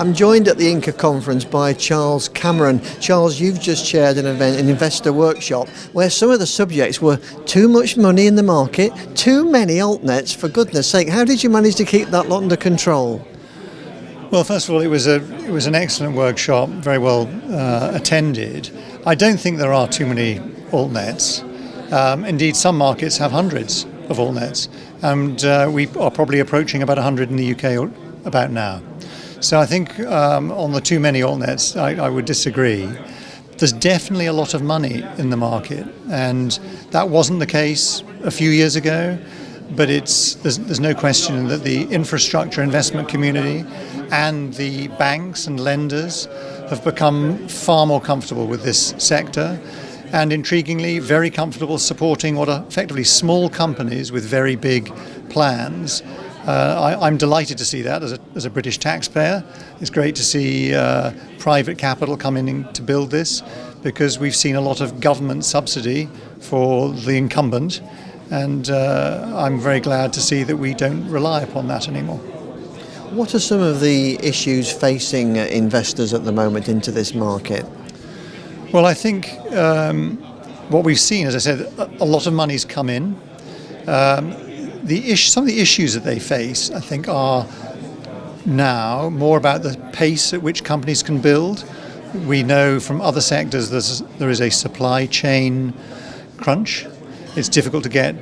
I'm joined at the Inca conference by Charles Cameron. Charles, you've just chaired an event, an investor workshop, where some of the subjects were too much money in the market, too many altnets, for goodness sake. How did you manage to keep that lot under control? Well, first of all, it was an excellent workshop, very well attended. I don't think there are too many altnets. Indeed, some markets have hundreds of altnets, and we are probably approaching about 100 in the UK about now. So I think on the too many altnets, I would disagree. There's definitely a lot of money in the market, and that wasn't the case a few years ago. But there's no question that the infrastructure investment community and the banks and lenders have become far more comfortable with this sector, and intriguingly very comfortable supporting what are effectively small companies with very big plans. I'm delighted to see that as a British taxpayer. It's great to see private capital coming in to build this, because we've seen a lot of government subsidy for the incumbent. And I'm very glad to see that we don't rely upon that anymore. What are some of the issues facing investors at the moment into this market? Well, I think what we've seen, as I said, a lot of money's come in. Some of the issues that they face, I think, are now more about the pace at which companies can build. We know from other sectors there is a supply chain crunch. It's difficult to get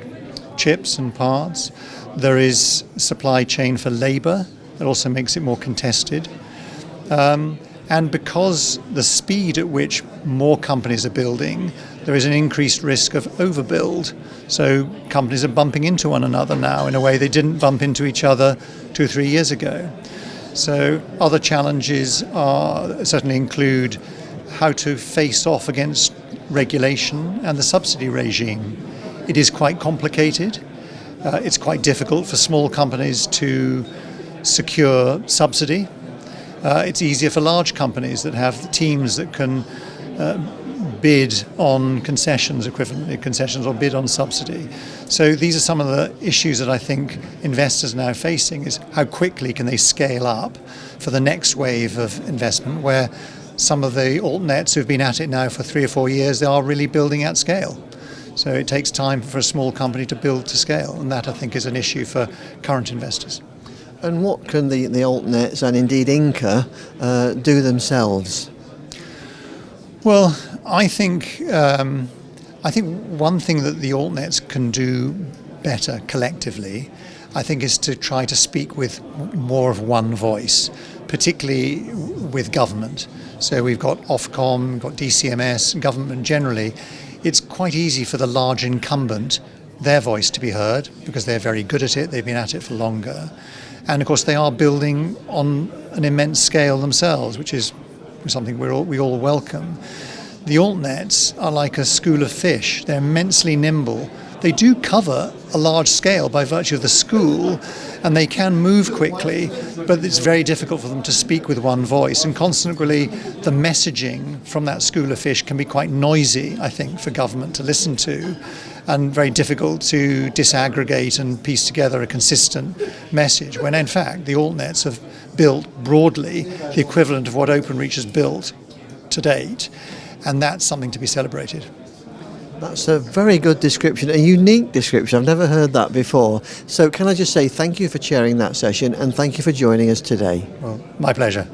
chips and parts. There is supply chain for labour that also makes it more contested. And because the speed at which more companies are building, there is an increased risk of overbuild. So companies are bumping into one another now in a way they didn't bump into each other 2 or 3 years ago. So other challenges certainly include how to face off against regulation and the subsidy regime. It is quite complicated. It's quite difficult for small companies to secure subsidy. It's easier for large companies that have teams that can bid on concessions, equivalent concessions, or bid on subsidy. So these are some of the issues that I think investors are now facing, is how quickly can they scale up for the next wave of investment, where some of the altnets who've been at it now for 3 or 4 years, they are really building at scale. So it takes time for a small company to build to scale, and that I think is an issue for current investors. And what can the altnets and indeed Inca do themselves? Well, I think one thing that the altnets can do better collectively, I think, is to try to speak with more of one voice, particularly with government. So we've got Ofcom, we've got DCMS, government generally. It's quite easy for the large incumbent, their voice to be heard, because they're very good at it, they've been at it for longer. And of course they are building on an immense scale themselves, which is something we all welcome. The altnets are like a school of fish. They're immensely nimble. They do cover a large scale by virtue of the school, and they can move quickly, but it's very difficult for them to speak with one voice. And consequently, the messaging from that school of fish can be quite noisy, I think, for government to listen to, and very difficult to disaggregate and piece together a consistent message, when in fact the altnets have built broadly the equivalent of what Openreach has built to date, and that's something to be celebrated. That's a very good description, a unique description. I've never heard that before. So can I just say thank you for chairing that session, and thank you for joining us today. Well, my pleasure.